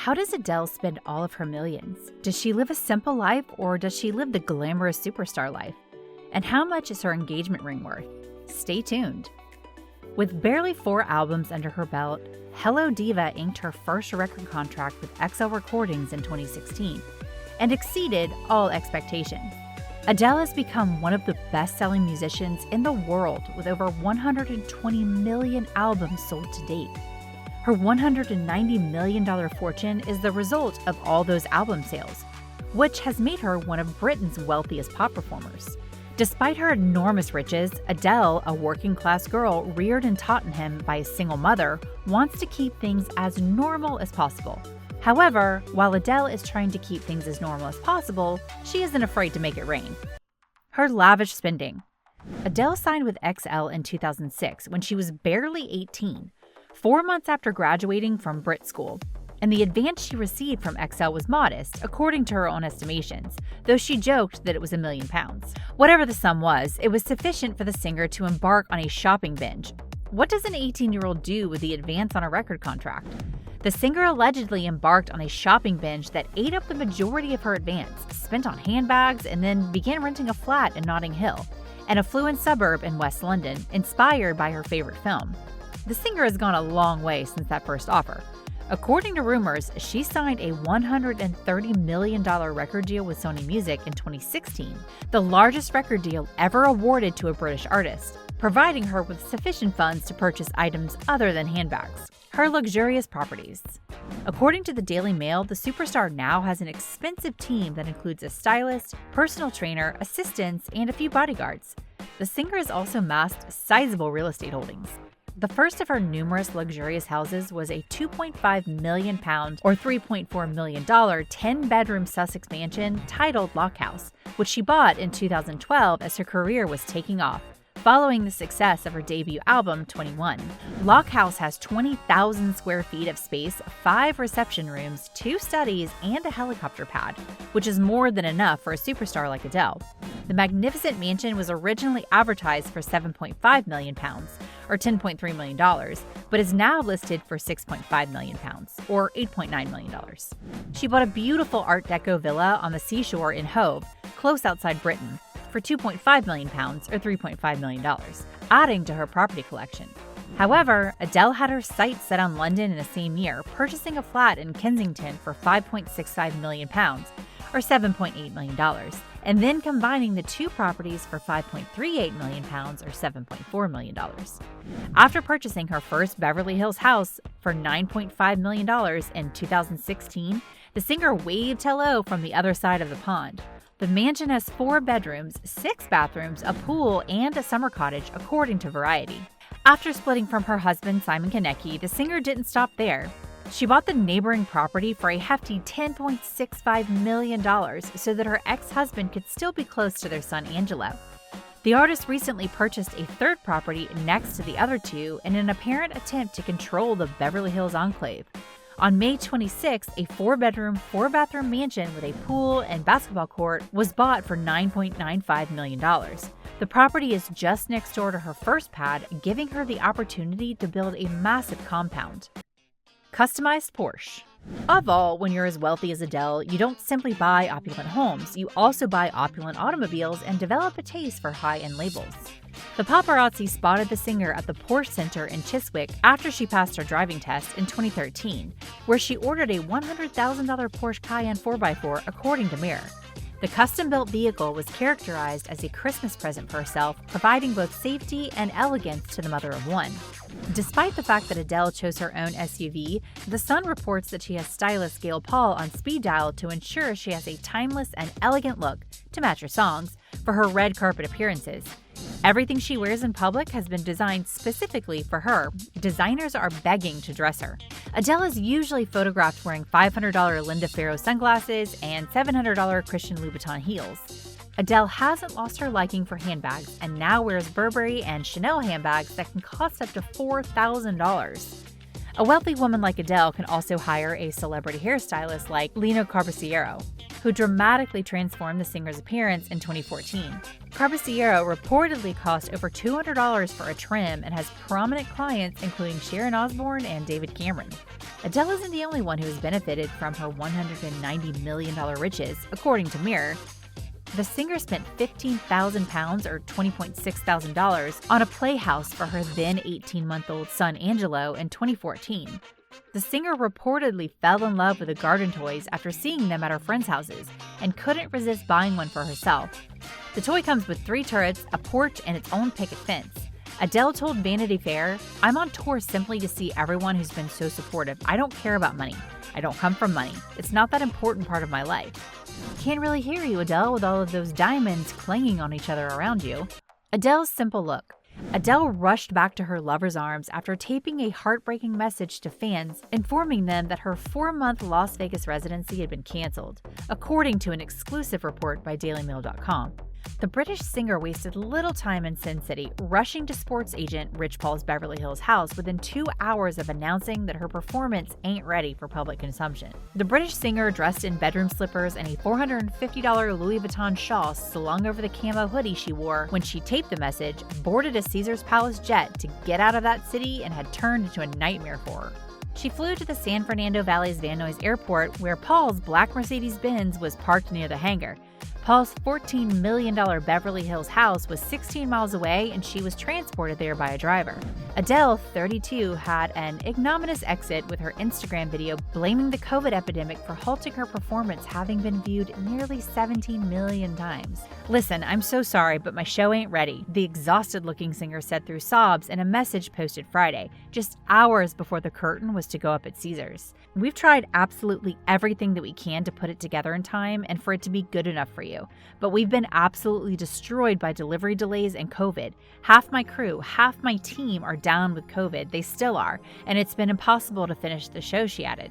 How does Adele spend all of her millions? Does she live a simple life, or does she live the glamorous superstar life? And how much is her engagement ring worth? Stay tuned. With barely 4 albums under her belt, Hello Diva inked her first record contract with XL Recordings in 2016 and exceeded all expectations. Adele has become one of the best-selling musicians in the world with over 120 million albums sold to date. Her $190 million fortune is the result of all those album sales, which has made her one of Britain's wealthiest pop performers. Despite her enormous riches, Adele, a working-class girl reared in Tottenham by a single mother, wants to keep things as normal as possible. However, while Adele is trying to keep things as normal as possible, she isn't afraid to make it rain. Her lavish spending. Adele signed with XL in 2006 when she was barely 18. 4 months after graduating from Brit School, and the advance she received from XL was modest, according to her own estimations, though she joked that it was £1 million. Whatever the sum was, it was sufficient for the singer to embark on a shopping binge. What does an 18-year-old do with the advance on a record contract? The singer allegedly embarked on a shopping binge that ate up the majority of her advance, spent on handbags, and then began renting a flat in Notting Hill, an affluent suburb in West London, inspired by her favorite film. The singer has gone a long way since that first offer. According to rumors, she signed a $130 million record deal with Sony Music in 2016, the largest record deal ever awarded to a British artist, providing her with sufficient funds to purchase items other than handbags. Her luxurious properties. According to the Daily Mail, the superstar now has an expensive team that includes a stylist, personal trainer, assistants, and a few bodyguards. The singer has also amassed sizable real estate holdings. The first of her numerous luxurious houses was a £2.5 million or $3.4 million 10-bedroom Sussex mansion titled Lock House, which she bought in 2012 as her career was taking off, following the success of her debut album, 21. Lock House has 20,000 square feet of space, 5 reception rooms, 2 studies, and a helicopter pad, which is more than enough for a superstar like Adele. The magnificent mansion was originally advertised for £7.5 million, or $10.3 million, but is now listed for £6.5 million, or $8.9 million. She bought a beautiful Art Deco villa on the seashore in Hove, close outside Britain, for £2.5 million, or $3.5 million, adding to her property collection. However, Adele had her sights set on London in the same year, purchasing a flat in Kensington for £5.65 million, or $7.8 million, and then combining the 2 properties for £5.38 million, or $7.4 million. After purchasing her first Beverly Hills house for $9.5 million in 2016, the singer waved hello from the other side of the pond. The mansion has 4 bedrooms, 6 bathrooms, a pool, and a summer cottage, according to Variety. After splitting from her husband, Simon Konecki, the singer didn't stop there. She bought the neighboring property for a hefty $10.65 million so that her ex-husband could still be close to their son, Angelo. The artist recently purchased a 3rd property next to the other 2 in an apparent attempt to control the Beverly Hills enclave. On May 26, a 4-bedroom, 4-bathroom mansion with a pool and basketball court was bought for $9.95 million. The property is just next door to her first pad, giving her the opportunity to build a massive compound. Customized Porsche. Of all, when you're as wealthy as Adele, you don't simply buy opulent homes, you also buy opulent automobiles and develop a taste for high-end labels. The paparazzi spotted the singer at the Porsche Center in Chiswick after she passed her driving test in 2013, where she ordered a $100,000 Porsche Cayenne 4x4, according to Mirror. The custom-built vehicle was characterized as a Christmas present for herself, providing both safety and elegance to the mother of one. Despite the fact that Adele chose her own SUV, The Sun reports that she has stylist Gail Paul on speed dial to ensure she has a timeless and elegant look to match her songs for her red carpet appearances. Everything she wears in public has been designed specifically for her. Designers are begging to dress her. Adele is usually photographed wearing $500 Linda Farrow sunglasses and $700 Christian Louboutin heels. Adele hasn't lost her liking for handbags and now wears Burberry and Chanel handbags that can cost up to $4,000. A wealthy woman like Adele can also hire a celebrity hairstylist like Lino Carbossiero, who dramatically transformed the singer's appearance in 2014. Carbossiero reportedly cost over $200 for a trim and has prominent clients including Sharon Osbourne and David Cameron. Adele isn't the only one who has benefited from her $190 million riches, according to Mirror. The singer spent £15,000 or $20,600 on a playhouse for her then 18-month-old son Angelo in 2014. The singer reportedly fell in love with the garden toys after seeing them at her friends' houses and couldn't resist buying one for herself. The toy comes with 3 turrets, a porch, and its own picket fence. Adele told Vanity Fair, "I'm on tour simply to see everyone who's been so supportive. I don't care about money. I don't come from money. It's not that important part of my life." Can't really hear you, Adele, with all of those diamonds clanging on each other around you. Adele's simple look. Adele rushed back to her lover's arms after taping a heartbreaking message to fans, informing them that her 4-month Las Vegas residency had been canceled, according to an exclusive report by DailyMail.com. The British singer wasted little time in Sin City, rushing to sports agent Rich Paul's Beverly Hills house within 2 hours of announcing that her performance ain't ready for public consumption. The British singer, dressed in bedroom slippers and a $450 Louis Vuitton shawl slung over the camo hoodie she wore when she taped the message, boarded a Caesars Palace jet to get out of that city and had turned into a nightmare for her. She flew to the San Fernando Valley's Van Nuys Airport, where Paul's black Mercedes-Benz was parked near the hangar. Paul's $14 million Beverly Hills house was 16 miles away, and she was transported there by a driver. Adele, 32, had an ignominious exit with her Instagram video blaming the COVID epidemic for halting her performance, having been viewed nearly 17 million times. "Listen, I'm so sorry, but my show ain't ready," the exhausted-looking singer said through sobs in a message posted Friday, just hours before the curtain was to go up at Caesars. "We've tried absolutely everything that we can to put it together in time and for it to be good enough for you. But we've been absolutely destroyed by delivery delays and COVID. Half my crew, half my team are down with COVID. They still are. And it's been impossible to finish the show," she added.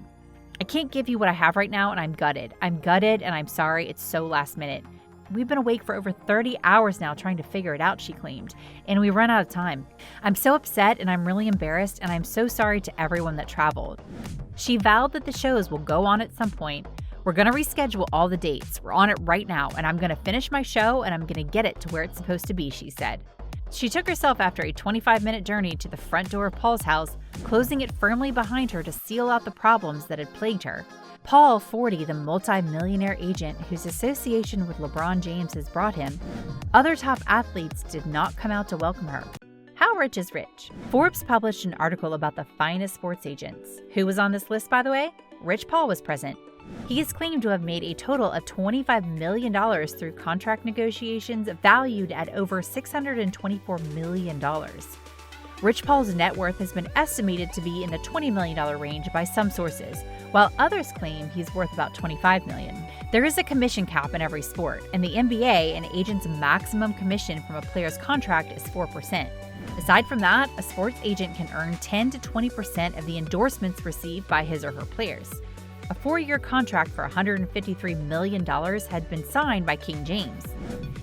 "I can't give you what I have right now, and I'm gutted. I'm gutted, and I'm sorry it's so last minute. We've been awake for over 30 hours now trying to figure it out," she claimed, "and we run out of time. I'm so upset, and I'm really embarrassed, and I'm so sorry to everyone that traveled." She vowed that the shows will go on at some point. "We're going to reschedule all the dates. We're on it right now, and I'm going to finish my show, and I'm going to get it to where it's supposed to be," she said. She took herself after a 25-minute journey to the front door of Paul's house, closing it firmly behind her to seal out the problems that had plagued her. Paul, 40, the multi-millionaire agent whose association with LeBron James has brought him, other top athletes did not come out to welcome her. How rich is rich? Forbes published an article about the finest sports agents. Who was on this list, by the way? Rich Paul was present. He is claimed to have made a total of $25 million through contract negotiations valued at over $624 million. Rich Paul's net worth has been estimated to be in the $20 million range by some sources, while others claim he's worth about $25 million. There is a commission cap in every sport. In the NBA, an agent's maximum commission from a player's contract is 4%. Aside from that, a sports agent can earn 10 to 20% of the endorsements received by his or her players. A 4-year contract for $153 million had been signed by King James.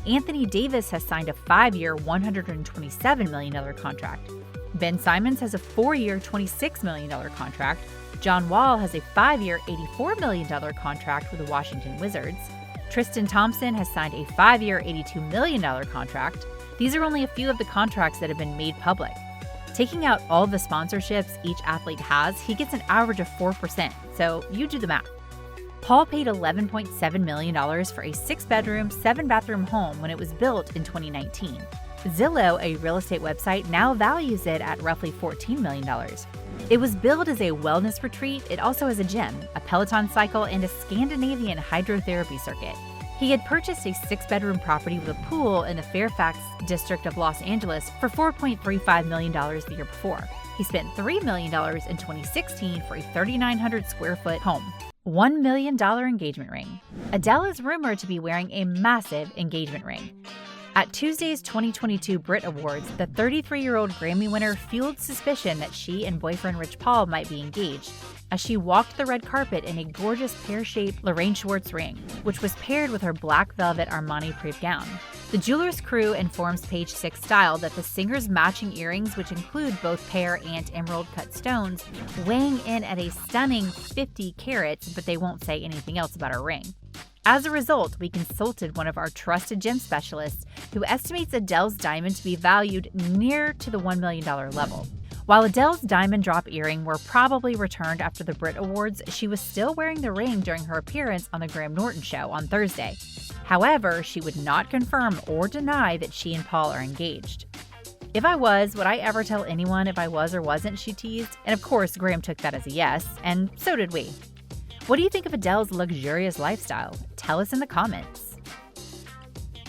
Anthony Davis has signed a 5-year, $127 million contract. Ben Simmons has a 4-year, $26 million contract. John Wall has a 5-year, $84 million contract with the Washington Wizards. Tristan Thompson has signed a 5-year, $82 million contract. These are only a few of the contracts that have been made public. Taking out all the sponsorships each athlete has, he gets an average of 4%, so you do the math. Paul paid $11.7 million for a 6-bedroom, 7-bathroom home when it was built in 2019. Zillow, a real estate website, now values it at roughly $14 million. It was billed as a wellness retreat. It also has a gym, a Peloton cycle, and a Scandinavian hydrotherapy circuit. He had purchased a 6-bedroom property with a pool in the Fairfax district of Los Angeles for $4.35 million the year before. He spent $3 million in 2016 for a 3,900 square foot home. $1 million engagement ring. Adele is rumored to be wearing a massive engagement ring. At Tuesday's 2022 Brit Awards, the 33-year-old Grammy winner fueled suspicion that she and boyfriend Rich Paul might be engaged, as she walked the red carpet in a gorgeous pear-shaped Lorraine Schwartz ring, which was paired with her black velvet Armani Preve gown. The jeweler's crew informs Page Six Style that the singer's matching earrings, which include both pear and emerald-cut stones, weighing in at a stunning 50 carats, but they won't say anything else about her ring. As a result, we consulted one of our trusted gem specialists who estimates Adele's diamond to be valued near to the $1 million level. While Adele's diamond drop earring were probably returned after the Brit Awards, she was still wearing the ring during her appearance on The Graham Norton Show on Thursday. However, she would not confirm or deny that she and Paul are engaged. "If I was, would I ever tell anyone if I was or wasn't?" she teased. And of course, Graham took that as a yes, and so did we. What do you think of Adele's luxurious lifestyle? Tell us in the comments.